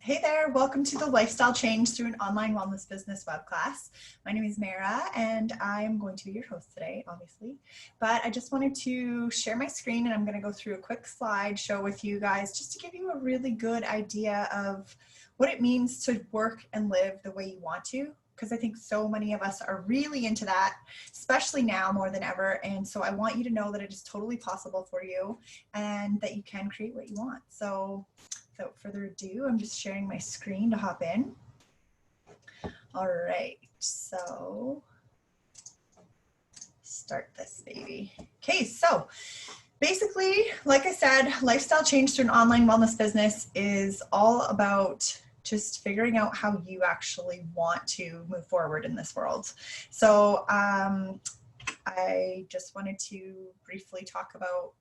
Hey there, welcome to the Lifestyle Change Through an Online Wellness Business web class. My name is Mara and I am going to be your host today, obviously. But I just wanted to share my screen and I'm going to go through a quick slideshow with you guys just to give you a really good idea of what it means to work and live the way you want to. Because I think so many of us are really into that, especially now more than ever. And so I want you to know that it is totally possible for you and that you can create what you want. So without further ado, I'm just sharing my screen to hop in. All right, so start this baby. Okay, so basically, like I said, Lifestyle Change Through an Online Wellness Business is all about just figuring out how you actually want to move forward in this world. So I just wanted to briefly talk about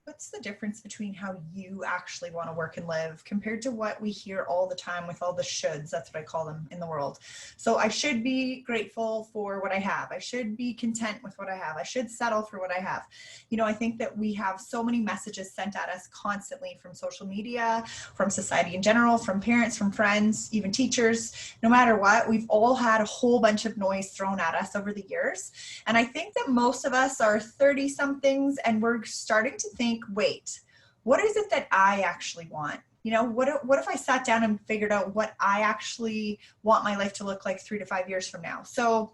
what's the difference between how you actually want to work and live compared to what we hear all the time with all the shoulds. That's what I call them in the world. So I should be grateful for what I have. I should be content with what I have. I should settle for what I have. You know, I think that we have so many messages sent at us constantly from social media, from society in general, from parents, from friends, even teachers. No matter what, we've all had a whole bunch of noise thrown at us over the years. And I think that most of us are 30 somethings and we're starting to think, wait, what is it that I actually want? You know, what if I sat down and figured out what I actually want my life to look like 3 to 5 years from now? So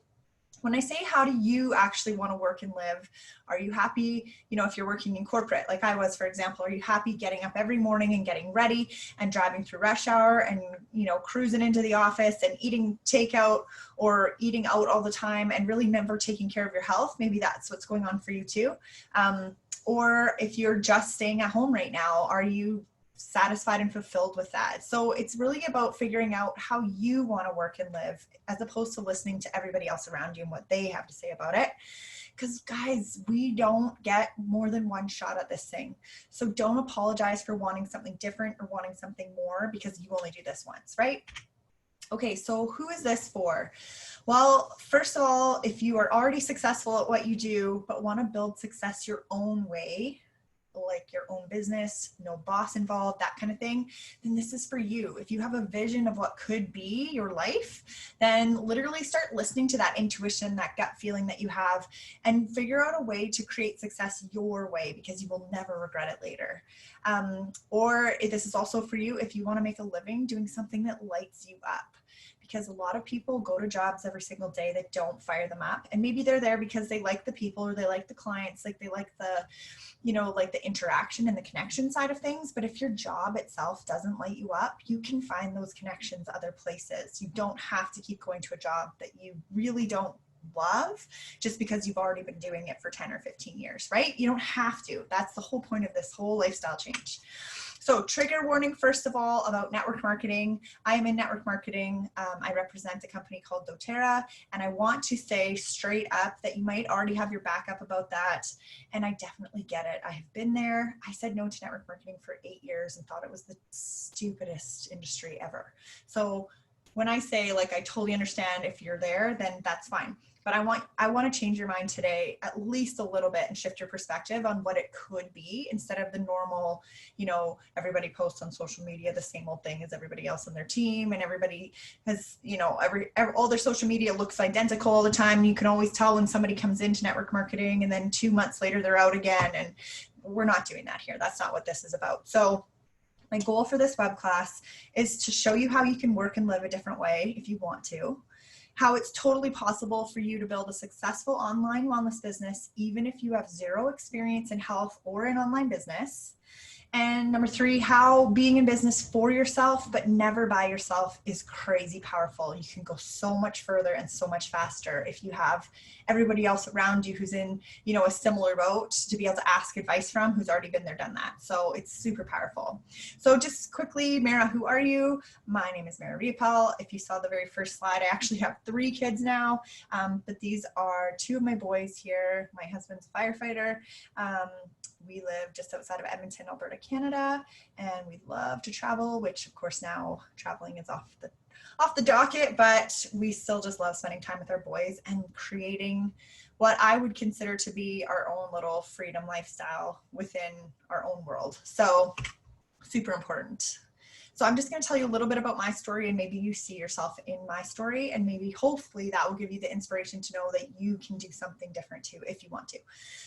when I say, how do you actually want to work and live? Are you happy, you know, if you're working in corporate, like I was, for example, are you happy getting up every morning and getting ready and driving through rush hour and, you know, cruising into the office and eating takeout or eating out all the time and really never taking care of your health? Maybe that's what's going on for you too. Or if you're just staying at home right now, are you satisfied and fulfilled with that? So it's really about figuring out how you want to work and live as opposed to listening to everybody else around you and what they have to say about it. Because guys, we don't get more than one shot at this thing. So don't apologize for wanting something different or wanting something more because you only do this once, right? Okay, so who is this for? Well, first of all, if you are already successful at what you do, but want to build success your own way, like your own business, no boss involved, that kind of thing, then this is for you. If you have a vision of what could be your life, then literally start listening to that intuition, that gut feeling that you have, and figure out a way to create success your way because you will never regret it later. Or this is also for you if you want to make a living doing something that lights you up. Because a lot of people go to jobs every single day that don't fire them up. And maybe they're there because they like the people or they like the clients, like they like the, you know, like the interaction and the connection side of things. But if your job itself doesn't light you up, you can find those connections other places. You don't have to keep going to a job that you really don't love just because you've already been doing it for 10 or 15 years, right? You don't have to. That's the whole point of this whole lifestyle change. So trigger warning, first of all, about network marketing. I am in network marketing. I represent a company called doTERRA, and I want to say straight up that you might already have your backup about that. And I definitely get it. I have been there. I said no to network marketing for 8 years and thought it was the stupidest industry ever. So when I say, like, I totally understand if you're there, then that's fine. But I want to change your mind today at least a little bit and shift your perspective on what it could be instead of the normal, you know, everybody posts on social media the same old thing as everybody else on their team, and everybody has, you know, all their social media looks identical all the time. You can always tell when somebody comes into network marketing and then 2 months later they're out again. And we're not doing that here. That's not what this is about. So my goal for this web class is to show you how you can work and live a different way if you want to, how it's totally possible for you to build a successful online wellness business, even if you have zero experience in health or in online business. And number 3, how being in business for yourself, but never by yourself, is crazy powerful. You can go so much further and so much faster if you have everybody else around you who's in, you know, a similar boat to be able to ask advice from, who's already been there, done that. So it's super powerful. So just quickly, Mara, who are you? My name is Mara Riopel. If you saw the very first slide, I actually have 3 kids now, but these are 2 of my boys here. My husband's a firefighter. We live just outside of Edmonton, Alberta, Canada, and we love to travel, which of course now traveling is off the docket, but we still just love spending time with our boys and creating what I would consider to be our own little freedom lifestyle within our own world. So super important. So I'm just going to tell you a little bit about my story, and maybe you see yourself in my story, and maybe hopefully that will give you the inspiration to know that you can do something different too if you want to.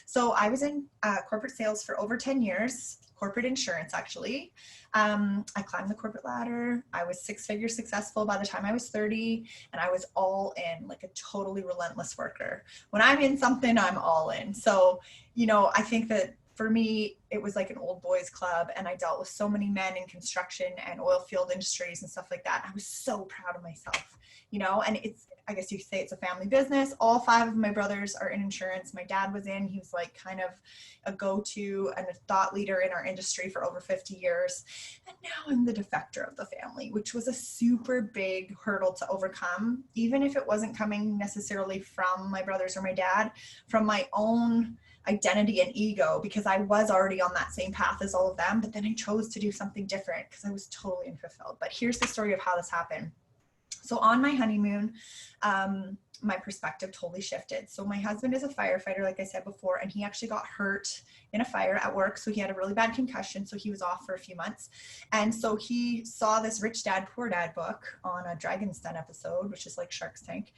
So I was in corporate sales for over 10 years, corporate insurance actually. I climbed the corporate ladder. I was six-figure successful by the time I was 30, and I was all in, like a totally relentless worker. When I'm in something, I'm all in. So, you know, I think that for me, it was like an old boys club, and I dealt with so many men in construction and oil field industries and stuff like that. I was so proud of myself, you know, and it's, I guess you could say it's a family business. All 5 of my brothers are in insurance. My dad was in, he was like kind of a go-to and a thought leader in our industry for over 50 years. And now I'm the defector of the family, which was a super big hurdle to overcome, even if it wasn't coming necessarily from my brothers or my dad, from my own identity and ego, because I was already on that same path as all of them, but then I chose to do something different because I was totally unfulfilled. But here's the story of how this happened. So on my honeymoon, my perspective totally shifted. So my husband is a firefighter, like I said before, and he actually got hurt in a fire at work. So he had a really bad concussion. So he was off for a few months. And so he saw this Rich Dad, Poor Dad book on a Dragon's Den episode, which is like Shark's Tank.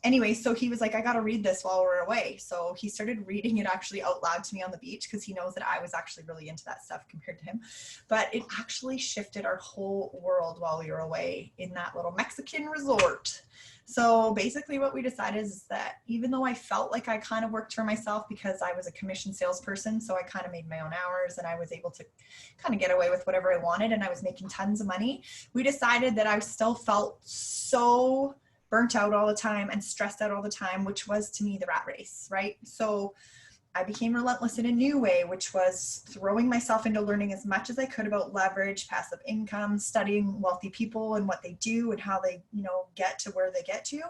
Anyway, so he was like, I got to read this while we're away. So he started reading it actually out loud to me on the beach, because he knows that I was actually really into that stuff compared to him. But it actually shifted our whole world while we were away in that little Mexican resort. So basically what we decided is that even though I felt like I kind of worked for myself because I was a commission salesperson, so I kind of made my own hours and I was able to kind of get away with whatever I wanted, and I was making tons of money, we decided that I still felt so burnt out all the time and stressed out all the time, which was to me the rat race, right? So I became relentless in a new way, which was throwing myself into learning as much as I could about leverage, passive income, studying wealthy people and what they do and how they, you know, get to where they get to.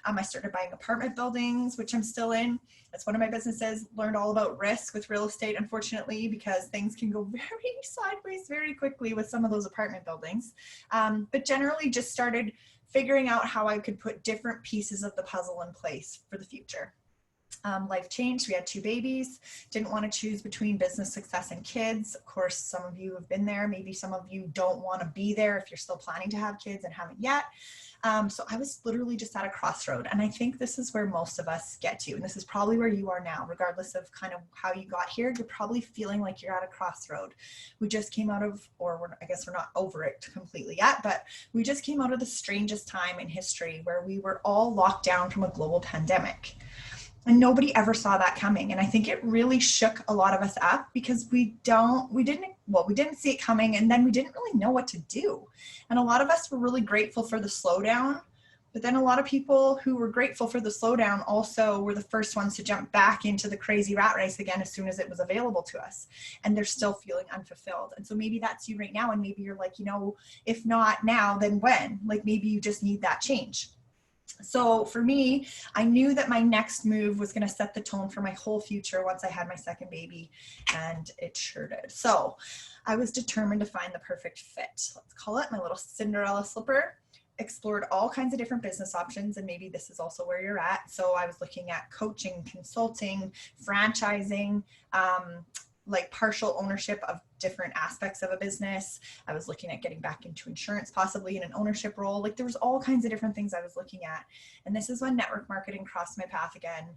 I started buying apartment buildings, which I'm still in. That's one of my businesses. Learned all about risk with real estate, unfortunately, because things can go very sideways very quickly with some of those apartment buildings. But generally just started figuring out how I could put different pieces of the puzzle in place for the future. Life changed. We had 2 babies. Didn't want to choose between business success and kids. Of course, some of you have been there. Maybe some of you don't want to be there if you're still planning to have kids and haven't yet. So I was literally just at a crossroad. And I think this is where most of us get to. And this is probably where you are now, regardless of kind of how you got here. You're probably feeling like you're at a crossroad. We just came out of, I guess we're not over it completely yet, but we just came out of the strangest time in history where we were all locked down from a global pandemic. And nobody ever saw that coming. And I think it really shook a lot of us up because we didn't see it coming, and then we didn't really know what to do. And a lot of us were really grateful for the slowdown, but then a lot of people who were grateful for the slowdown also were the first ones to jump back into the crazy rat race again as soon as it was available to us. And they're still feeling unfulfilled. And so maybe that's you right now. And maybe you're like, you know, if not now, then when? Like maybe you just need that change. So for me, I knew that my next move was going to set the tone for my whole future once I had my second baby, and it sure did. So I was determined to find the perfect fit. Let's call it my little Cinderella slipper. Explored all kinds of different business options, and maybe this is also where you're at. So I was looking at coaching, consulting, franchising, like partial ownership of different aspects of a business. I was looking at getting back into insurance, possibly in an ownership role. Like there was all kinds of different things I was looking at. And this is when network marketing crossed my path again.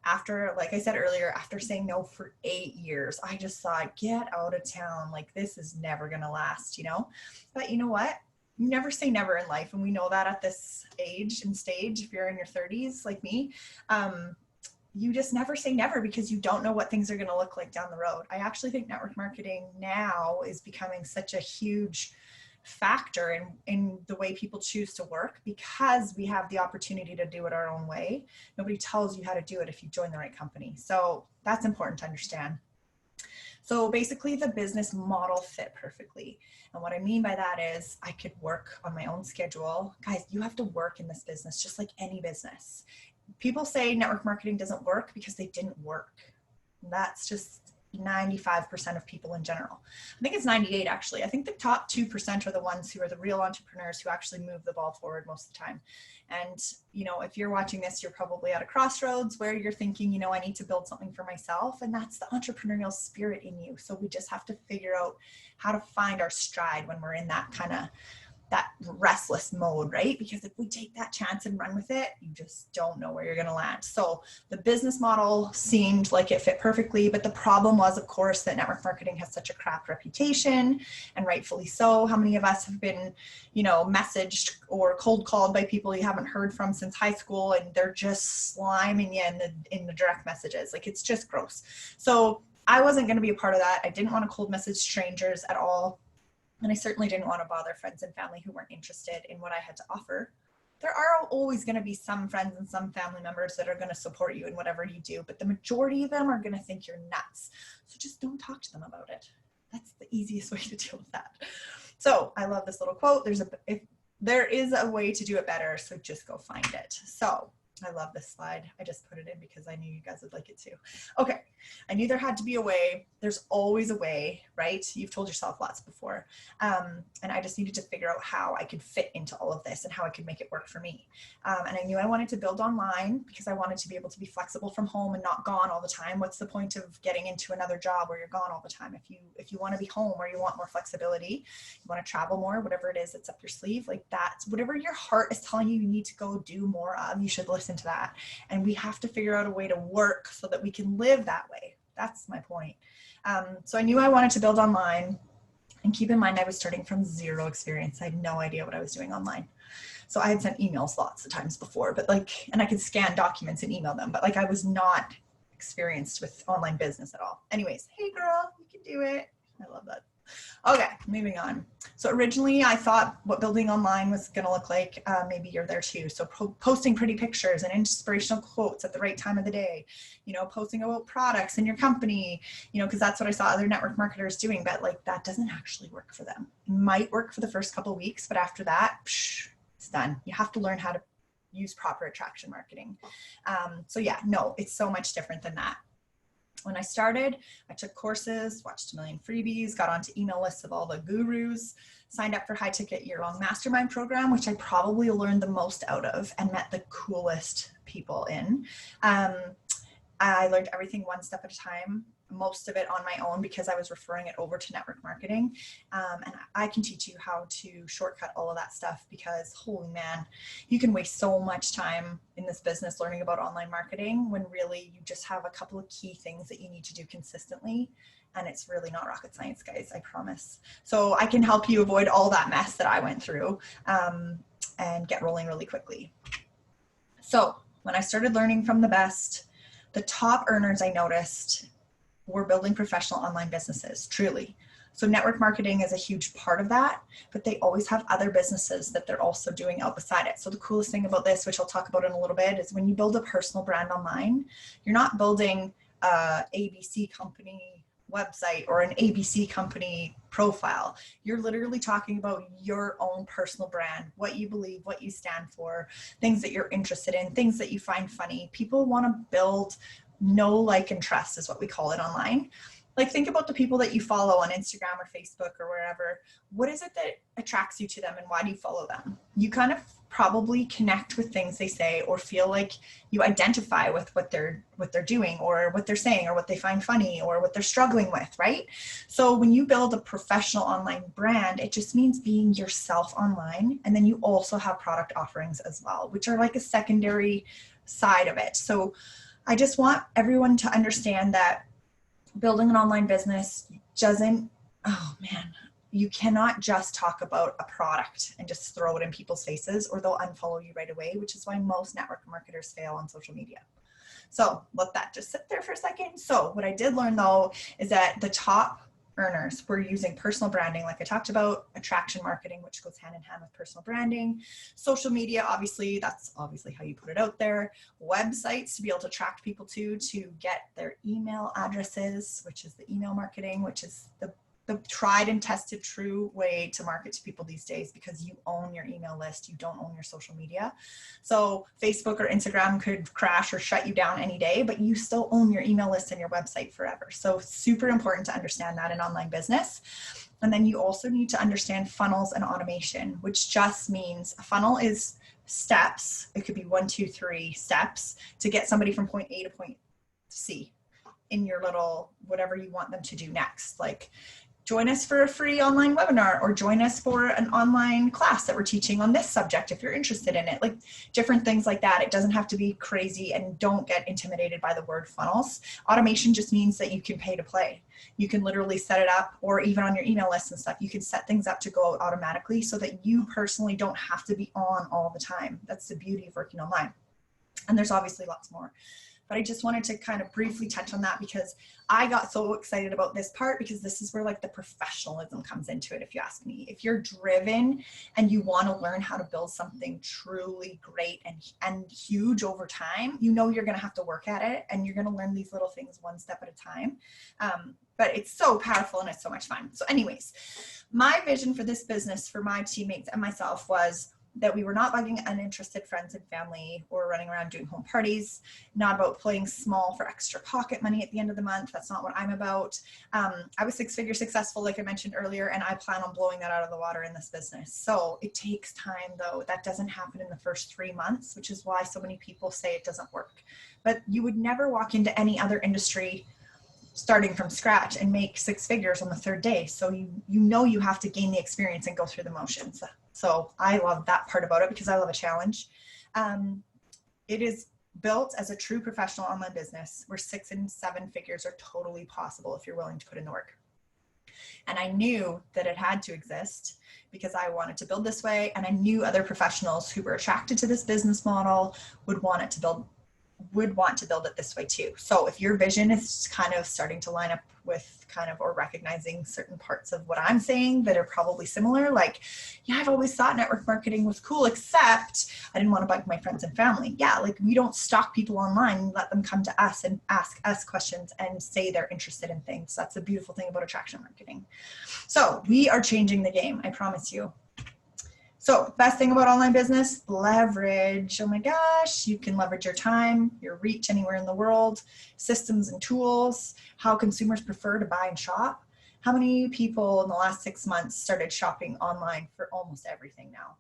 After, like I said earlier, after saying no for 8 years, I just thought, get out of town. Like this is never going to last, you know? But you know what? You never say never in life. And we know that at this age and stage, if you're in your 30s like me, you just never say never because you don't know what things are going to look like down the road. I actually think network marketing now is becoming such a huge factor in the way people choose to work because we have the opportunity to do it our own way. Nobody tells you how to do it if you join the right company. So that's important to understand. So basically the business model fit perfectly. And what I mean by that is I could work on my own schedule. Guys, you have to work in this business just like any business. People say network marketing doesn't work because they didn't work. That's just 95% of people in general. I think it's 98 actually. I think the top 2% are the ones who are the real entrepreneurs who actually move the ball forward most of the time. And, you know, if you're watching this, you're probably at a crossroads where you're thinking, you know, I need to build something for myself. And that's the entrepreneurial spirit in you. So we just have to figure out how to find our stride when we're in that kind of that restless mode, right? Because if we take that chance and run with it, you just don't know where you're going to land. So the business model seemed like it fit perfectly, but the problem was, of course, that network marketing has such a crap reputation, and rightfully so. How many of us have been, you know, messaged or cold called by people you haven't heard from since high school, and they're just sliming you in the direct messages? Like, it's just gross. So I wasn't going to be a part of that. I didn't want to cold message strangers at all. And I certainly didn't want to bother friends and family who weren't interested in what I had to offer. There are always going to be some friends and some family members that are going to support you in whatever you do, but the majority of them are going to think you're nuts. So just don't talk to them about it. That's the easiest way to deal with that. So I love this little quote. There is a way to do it better, so just go find it. So I love this slide. I just put it in because I knew you guys would like it too. Okay, I knew there had to be a way. There's always a way, right? You've told yourself lots before. And I just needed to figure out how I could fit into all of this and how I could make it work for me. And I knew I wanted to build online because I wanted to be able to be flexible from home and not gone all the time. What's the point of getting into another job where you're gone all the time? If you want to be home or you want more flexibility, you want to travel more, whatever it is that's up your sleeve, like that's whatever your heart is telling you need to go do more of, you should listen to that. And we have to figure out a way to work so that we can live that way. That's my point. So I knew I wanted to build online, and keep in mind, I was starting from zero experience. I had no idea what I was doing online. So I had sent emails lots of times before, but and I could scan documents and email them, but I was not experienced with online business at all. Anyways, hey girl, you can do it. I love that. Okay, moving on. So originally I thought what building online was going to look like. Maybe you're there too. So posting pretty pictures and inspirational quotes at the right time of the day, you know, posting about products in your company, you know, because that's what I saw other network marketers doing, but that doesn't actually work for them. It might work for the first couple of weeks, but after that, it's done. You have to learn how to use proper attraction marketing. So yeah, no, it's so much different than that. When I started, I took courses, watched a million freebies, got onto email lists of all the gurus, signed up for high ticket year-long mastermind program, which I probably learned the most out of and met the coolest people in. I learned everything one step at a time, most of it on my own because I was referring it over to network marketing. And I can teach you how to shortcut all of that stuff because holy man, you can waste so much time in this business learning about online marketing when really you just have a couple of key things that you need to do consistently. And it's really not rocket science, guys, I promise. So I can help you avoid all that mess that I went through and get rolling really quickly. So when I started learning from the best, the top earners I noticed were building professional online businesses, truly. So network marketing is a huge part of that, but they always have other businesses that they're also doing out beside it. So the coolest thing about this, which I'll talk about in a little bit, is when you build a personal brand online, you're not building a ABC company website or an ABC company profile. You're literally talking about your own personal brand, what you believe, what you stand for, things that you're interested in, things that you find funny. People want to build know, like, and trust is what we call it online. Like, think about the people that you follow on Instagram or Facebook or wherever. What is it that attracts you to them and why do you follow them? You kind of probably connect with things they say or feel like you identify with what they're doing or what they're saying or what they find funny or what they're struggling with, right? So when you build a professional online brand, it just means being yourself online. And then you also have product offerings as well, which are like a secondary side of it. So I just want everyone to understand that building an online business doesn't, oh man, you cannot just talk about a product and just throw it in people's faces or they'll unfollow you right away, which is why most network marketers fail on social media. So let that just sit there for a second. So what I did learn though, is that the top earners were using personal branding, like I talked about, attraction marketing, which goes hand in hand with personal branding, social media, obviously, that's obviously how you put it out there, websites to be able to attract people to get their email addresses, which is the email marketing, which is the the tried and tested true way to market to people these days, because you own your email list. You don't own your social media. So Facebook or Instagram could crash or shut you down any day, but you still own your email list and your website forever. So super important to understand that in online business. And then you also need to understand funnels and automation, which just means a funnel is steps. It could be 1, 2, 3 steps to get somebody from point A to point C in your little, whatever you want them to do next. Like, join us for a free online webinar, or join us for an online class that we're teaching on this subject if you're interested in it. Like, different things like that. It doesn't have to be crazy, and don't get intimidated by the word funnels. Automation just means that you can pay to play. You can literally set it up, or even on your email list and stuff, you can set things up to go out automatically so that you personally don't have to be on all the time. That's the beauty of working online. And there's obviously lots more. But I just wanted to kind of briefly touch on that, because I got so excited about this part, because this is where like the professionalism comes into it, if you ask me. If you're driven and you want to learn how to build something truly great and huge over time, you know you're going to have to work at it, and you're going to learn these little things one step at a time. But it's so powerful and it's so much fun. So anyways, my vision for this business for my teammates and myself was that we were not bugging uninterested friends and family or running around doing home parties, not about playing small for extra pocket money at the end of the month. That's not what I'm about. I was 6-figure successful, like I mentioned earlier, and I plan on blowing that out of the water in this business. So it takes time though. That doesn't happen in the first 3 months, which is why so many people say it doesn't work. But you would never walk into any other industry starting from scratch and make 6 figures on the 3rd day. So you know you have to gain the experience and go through the motions. So I love that part about it, because I love a challenge. It is built as a true professional online business where 6 and 7 figures are totally possible if you're willing to put in the work. And I knew that it had to exist because I wanted to build this way, and I knew other professionals who were attracted to this business model would want to build it this way too. So if your vision is kind of starting to line up with or recognizing certain parts of what I'm saying that are probably similar, like, yeah, I've always thought network marketing was cool, except I didn't want to bug my friends and family. Yeah, like, we don't stalk people online and let them come to us and ask us questions and say they're interested in things. That's the beautiful thing about attraction marketing. So we are changing the game, I promise you. So best thing about online business, leverage. Oh my gosh, you can leverage your time, your reach anywhere in the world, systems and tools, how consumers prefer to buy and shop. How many people in the last 6 months started shopping online for almost everything now?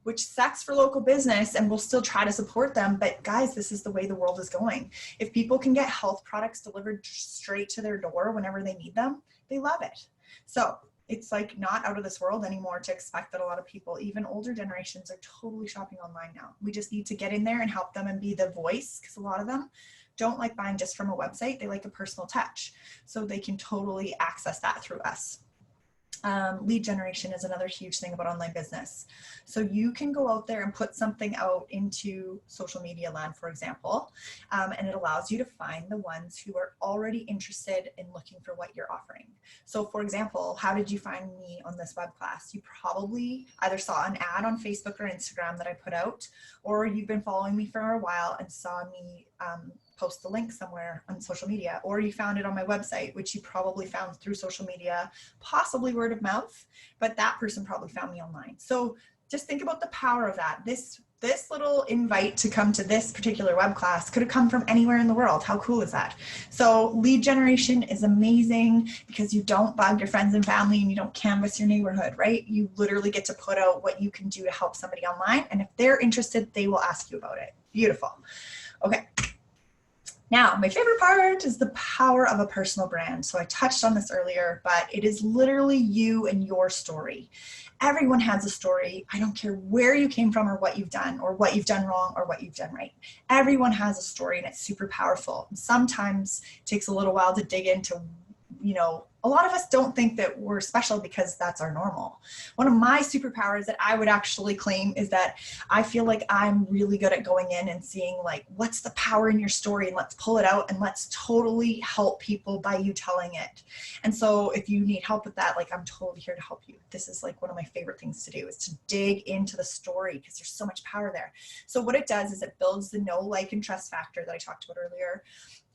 Which sucks for local business, and we'll still try to support them. But guys, this is the way the world is going. If people can get health products delivered straight to their door whenever they need them, they love it. So it's like not out of this world anymore to expect that a lot of people, even older generations, are totally shopping online now. We just need to get in there and help them and be the voice, because a lot of them don't like buying just from a website. They like a personal touch. So they can totally access that through us. Lead generation is another huge thing about online business. So you can go out there and put something out into social media land, for example, and it allows you to find the ones who are already interested in looking for what you're offering. So for example, how did you find me on this web class? You probably either saw an ad on Facebook or Instagram that I put out, or you've been following me for a while and saw me post the link somewhere on social media, or you found it on my website, which you probably found through social media, possibly word of mouth, but that person probably found me online. So just think about the power of that. This little invite to come to this particular web class could have come from anywhere in the world. How cool is that? So lead generation is amazing because you don't bug your friends and family and you don't canvas your neighborhood, right? You literally get to put out what you can do to help somebody online. And if they're interested, they will ask you about it. Beautiful. Okay. Now, my favorite part is the power of a personal brand. So I touched on this earlier, but it is literally you and your story. Everyone has a story. I don't care where you came from or what you've done wrong or what you've done right. Everyone has a story and it's super powerful. Sometimes it takes a little while to dig into, a lot of us don't think that we're special because that's our normal. One of my superpowers that I would actually claim is that I feel like I'm really good at going in and seeing like, what's the power in your story, and let's pull it out and let's totally help people by you telling it. And so if you need help with that, like I'm totally here to help you. This is like one of my favorite things to do, is to dig into the story because there's so much power there. So what it does is it builds the know, like, and trust factor that I talked about earlier.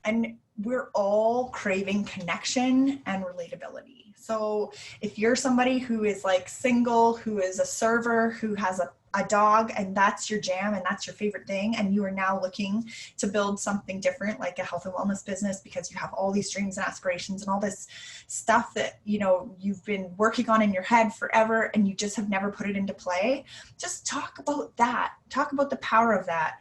And we're all craving connection and relatability. So if you're somebody who is like single, who is a server, who has a dog, and that's your jam and that's your favorite thing, and you are now looking to build something different like a health and wellness business because you have all these dreams and aspirations and all this stuff that you've been working on in your head forever and you just have never put it into play, just talk about that. Talk about the power of that.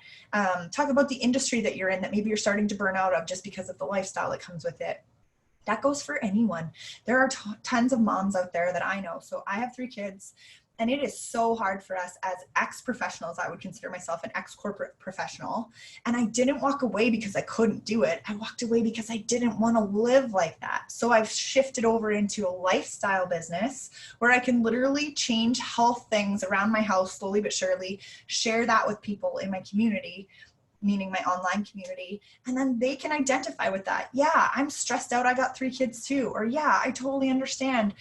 Talk about the industry that you're in that maybe you're starting to burn out of just because of the lifestyle that comes with it. That goes for anyone. There are tons of moms out there that I know. So I have 3 kids. And it is so hard for us as ex-professionals. I would consider myself an ex-corporate professional. And I didn't walk away because I couldn't do it. I walked away because I didn't want to live like that. So I've shifted over into a lifestyle business where I can literally change health things around my house slowly but surely, share that with people in my community, meaning my online community, and then they can identify with that. Yeah, I'm stressed out. I got 3 kids too. Or yeah, I totally understand,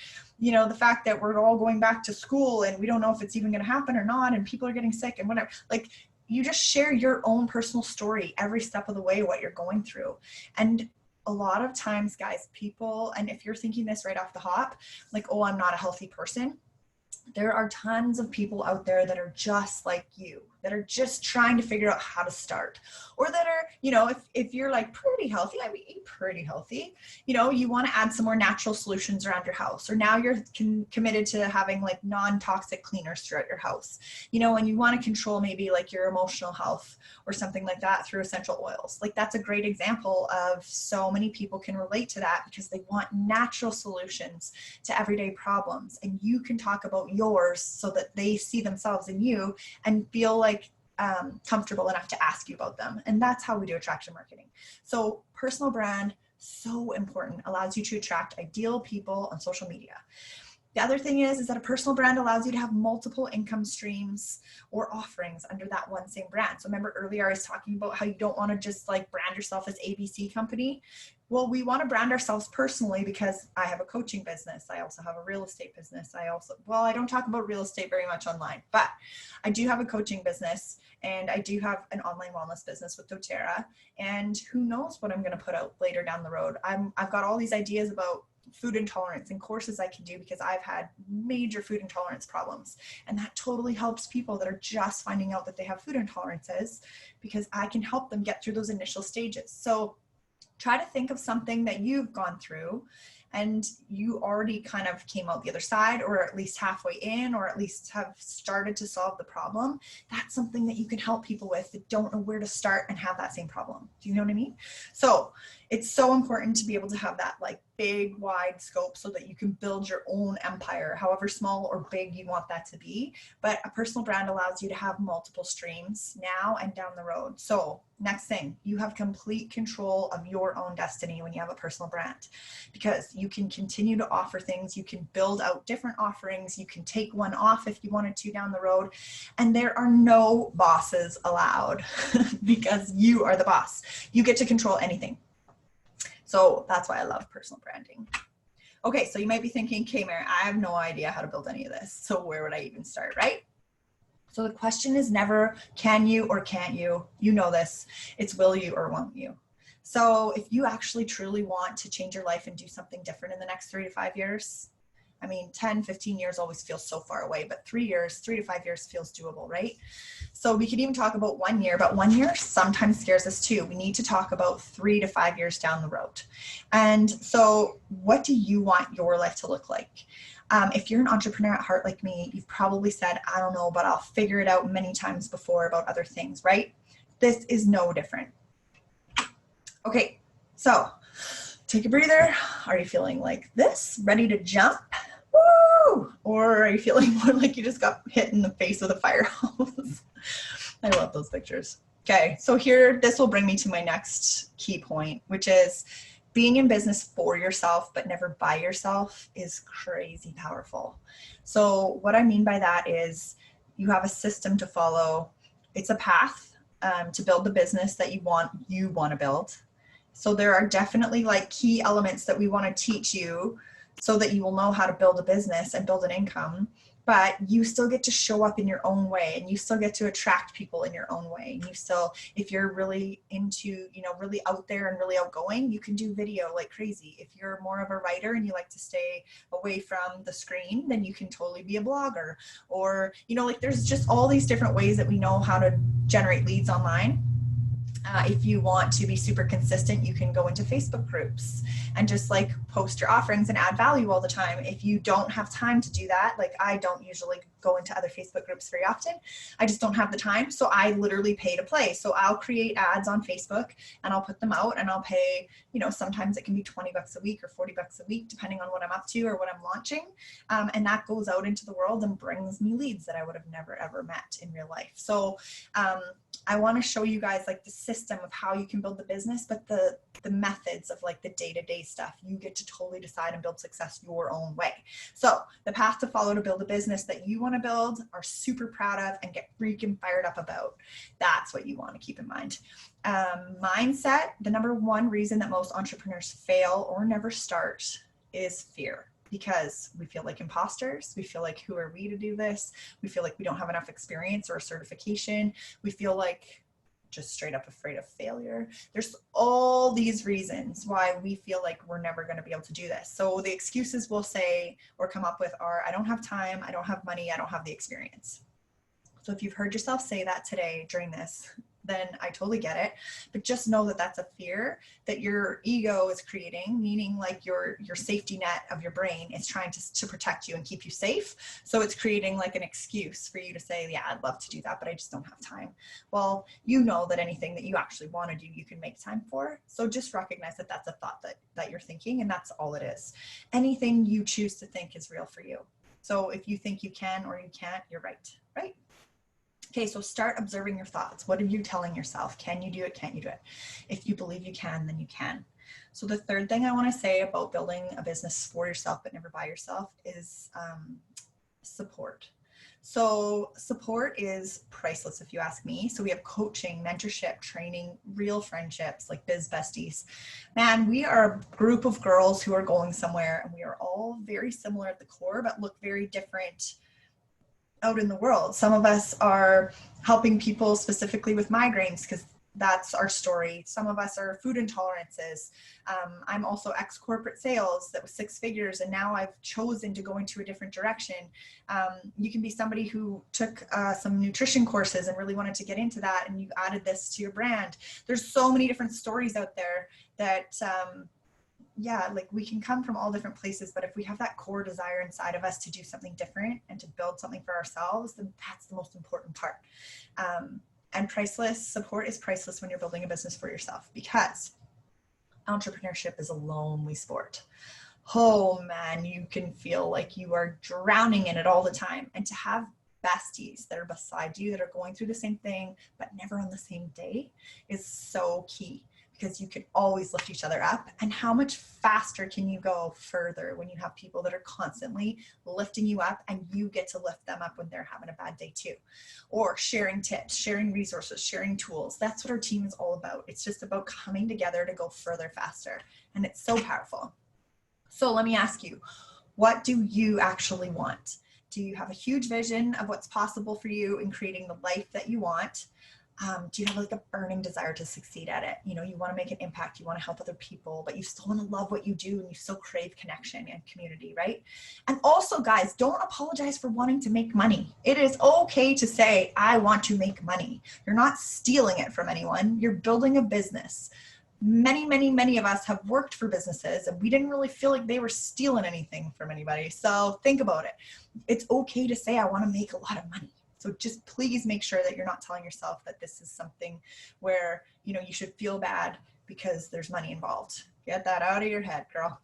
the fact that we're all going back to school and we don't know if it's even going to happen or not, and people are getting sick and whatever. Like, you just share your own personal story every step of the way, what you're going through. And a lot of times, guys, people, and if you're thinking this right off the hop, like, oh, I'm not a healthy person, there are tons of people out there that are just like you, that are just trying to figure out how to start, or that are, if you're like pretty healthy, I mean, pretty healthy, you want to add some more natural solutions around your house, or now you're committed to having like non-toxic cleaners throughout your house, and you want to control maybe like your emotional health or something like that through essential oils. Like, that's a great example of so many people can relate to that because they want natural solutions to everyday problems. And you can talk about yours so that they see themselves in you and feel like comfortable enough to ask you about them. And that's how we do attraction marketing. So personal brand, so important, allows you to attract ideal people on social media. The other thing is that a personal brand allows you to have multiple income streams or offerings under that one same brand. So remember earlier I was talking about how you don't want to just like brand yourself as ABC company. Well, we want to brand ourselves personally because I have a coaching business. I also have a real estate business. I don't talk about real estate very much online, but I do have a coaching business and I do have an online wellness business with doTERRA. And who knows what I'm going to put out later down the road. I've got all these ideas about food intolerance and courses I can do because I've had major food intolerance problems. And that totally helps people that are just finding out that they have food intolerances because I can help them get through those initial stages. So try to think of something that you've gone through and you already kind of came out the other side, or at least halfway in, or at least have started to solve the problem. That's something that you can help people with that don't know where to start and have that same problem. Do you know what I mean? So it's so important to be able to have that like big, wide scope so that you can build your own empire, however small or big you want that to be. But a personal brand allows you to have multiple streams now and down the road. So next thing, you have complete control of your own destiny when you have a personal brand, because you can continue to offer things. You can build out different offerings. You can take one off if you wanted to down the road. And there are no bosses allowed because you are the boss. You get to control anything. So that's why I love personal branding. Okay, so you might be thinking, okay, Mary, I have no idea how to build any of this. So where would I even start, right? So the question is never, can you or can't you? You know this. It's will you or won't you? So if you actually truly want to change your life and do something different in the next 3 to 5 years, I mean, 10, 15 years always feels so far away, but 3 to 5 years feels doable, right? So we could even talk about 1 year, but 1 year sometimes scares us too. We need to talk about 3 to 5 years down the road. And so what do you want your life to look like? If you're an entrepreneur at heart like me, you've probably said, I don't know, but I'll figure it out many times before about other things, right? This is no different. Okay, so take a breather. Are you feeling like this, ready to jump? Woo! Or are you feeling more like you just got hit in the face with a fire hose? I love those pictures. Okay, so here, this will bring me to my next key point, which is being in business for yourself, but never by yourself is crazy powerful. So what I mean by that is you have a system to follow. It's a path to build the business that you want to build. So there are definitely like key elements that we want to teach you so that you will know how to build a business and build an income. But you still get to show up in your own way, and you still get to attract people in your own way. And you still, if you're really into, really out there and really outgoing, you can do video like crazy. If you're more of a writer and you like to stay away from the screen, then you can totally be a blogger. Or, there's just all these different ways that we know how to generate leads online. If you want to be super consistent, you can go into Facebook groups and just post your offerings and add value all the time. If you don't have time to do that, I don't usually go into other Facebook groups very often. I just don't have the time. So I literally pay to play. So I'll create ads on Facebook and I'll put them out, and I'll pay, sometimes it can be $20 a week or $40 a week, depending on what I'm up to or what I'm launching. And that goes out into the world and brings me leads that I would have never, ever met in real life. So I want to show you guys the system of how you can build the business, but the methods of the day-to-day stuff, you get to totally decide and build success your own way. So the path to follow to build a business that you want to build, are super proud of, and get freaking fired up about. That's what you want to keep in mind. Mindset, the number one reason that most entrepreneurs fail or never start is fear. Because we feel like imposters. We feel like, who are we to do this? We feel like we don't have enough experience or a certification. We feel like just straight up afraid of failure. There's all these reasons why we feel like we're never going to be able to do this. So the excuses we'll say or come up with are, I don't have time, I don't have money, I don't have the experience. So if you've heard yourself say that today during this, then I totally get it. But just know that that's a fear that your ego is creating, meaning your safety net of your brain is trying to protect you and keep you safe. So it's creating an excuse for you to say, yeah, I'd love to do that, but I just don't have time. Well, you know that anything that you actually want to do, you can make time for. So just recognize that that's a thought that you're thinking, and that's all it is. Anything you choose to think is real for you. So if you think you can or you can't, you're right? Okay, so start observing your thoughts. What are you telling yourself? Can you do it? Can't you do it? If you believe you can, then you can. So the third thing I want to say about building a business for yourself but never by yourself is support. So support is priceless if you ask me. So we have coaching, mentorship, training, real friendships, like biz besties. Man, we are a group of girls who are going somewhere, and we are all very similar at the core, but look very different out in the world. Some of us are helping people specifically with migraines because that's our story. Some of us are food intolerances. I'm also ex-corporate sales that was 6 figures, and now I've chosen to go into a different direction. You can be somebody who took some nutrition courses and really wanted to get into that, and you added this to your brand. There's so many different stories out there that we can come from all different places, but if we have that core desire inside of us to do something different and to build something for ourselves, then that's the most important part. And priceless support is priceless when you're building a business for yourself, because entrepreneurship is a lonely sport. Oh man, you can feel like you are drowning in it all the time. And to have besties that are beside you that are going through the same thing, but never on the same day, is so key. Because you can always lift each other up. And how much faster can you go further when you have people that are constantly lifting you up, and you get to lift them up when they're having a bad day too? Or sharing tips, sharing resources, sharing tools. That's what our team is all about. It's just about coming together to go further faster. And it's so powerful. So let me ask you, what do you actually want? Do you have a huge vision of what's possible for you in creating the life that you want? Do you have a burning desire to succeed at it? You want to make an impact, you want to help other people, but you still want to love what you do, and you still crave connection and community, right? And also, guys, don't apologize for wanting to make money. It is okay to say, I want to make money. You're not stealing it from anyone. You're building a business. Many of us have worked for businesses, and we didn't really feel like they were stealing anything from anybody. So think about it. It's okay to say, I want to make a lot of money. So just please make sure that you're not telling yourself that this is something where, you should feel bad because there's money involved. Get that out of your head, girl.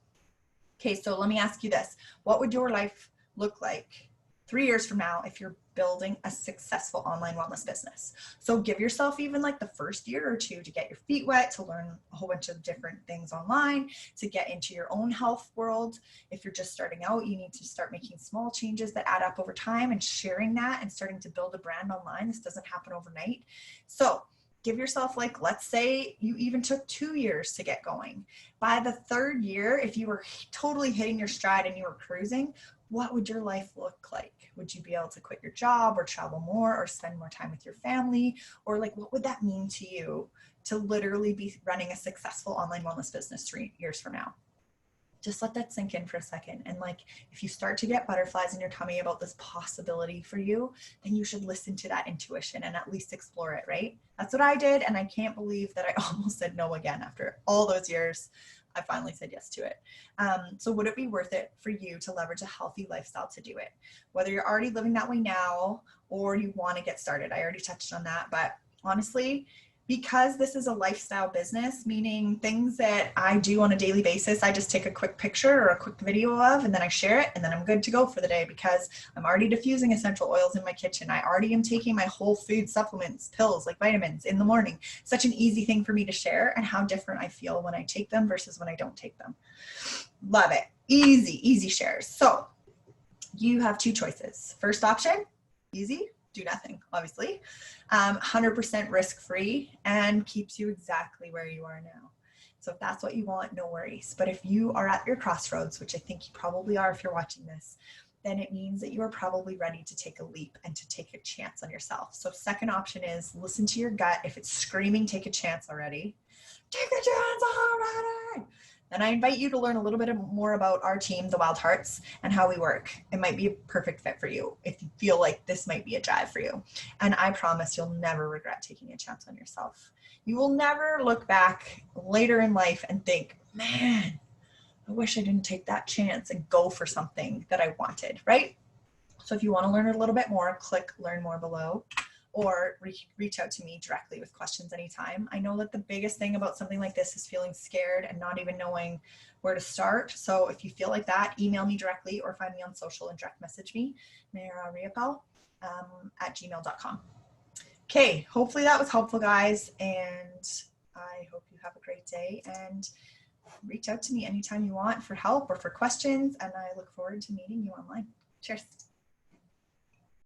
Okay, so let me ask you this. What would your life look like 3 years from now if you're building a successful online wellness business? So give yourself even the first year or two to get your feet wet, to learn a whole bunch of different things online, to get into your own health world. If you're just starting out, you need to start making small changes that add up over time and sharing that and starting to build a brand online. This doesn't happen overnight. So give yourself, like, let's say you even took 2 years to get going. By the 3rd year, if you were totally hitting your stride and you were cruising, what would your life look like? Would you be able to quit your job or travel more or spend more time with your family? Or like, what would that mean to you to literally be running a successful online wellness business 3 years from now? Just let that sink in for a second. And like, if you start to get butterflies in your tummy about this possibility for you, then you should listen to that intuition and at least explore it, right? That's what I did. And I can't believe that I almost said no again after all those years. I finally said yes to it. So would it be worth it for you to leverage a healthy lifestyle to do it? Whether you're already living that way now or you want to get started. I already touched on that, but honestly, because this is a lifestyle business, meaning things that I do on a daily basis, I just take a quick picture or a quick video of, and then I share it, and then I'm good to go for the day because I'm already diffusing essential oils in my kitchen. I already am taking my whole food supplements, pills like vitamins in the morning. Such an easy thing for me to share, and how different I feel when I take them versus when I don't take them. Love it. Easy shares. So you have 2 choices. First option, easy. Do nothing, obviously, 100% risk-free and keeps you exactly where you are now. So if that's what you want, no worries. But if you are at your crossroads, which I think you probably are if you're watching this, then it means that you are probably ready to take a leap and to take a chance on yourself. So second option is listen to your gut. If it's screaming, take a chance already. Take a chance already. And I invite you to learn a little bit more about our team, the Wild Hearts, and how we work. It might be a perfect fit for you if you feel like this might be a drive for you. And I promise you'll never regret taking a chance on yourself. You will never look back later in life and think, man, I wish I didn't take that chance and go for something that I wanted, right? So if you want to learn a little bit more, click learn more below. Or reach out to me directly with questions anytime. I know that the biggest thing about something like this is feeling scared and not even knowing where to start. So if you feel like that, email me directly or find me on social and direct message me, Mayra Riapel, at gmail.com. Okay, hopefully that was helpful, guys. And I hope you have a great day and reach out to me anytime you want for help or for questions. And I look forward to meeting you online. Cheers.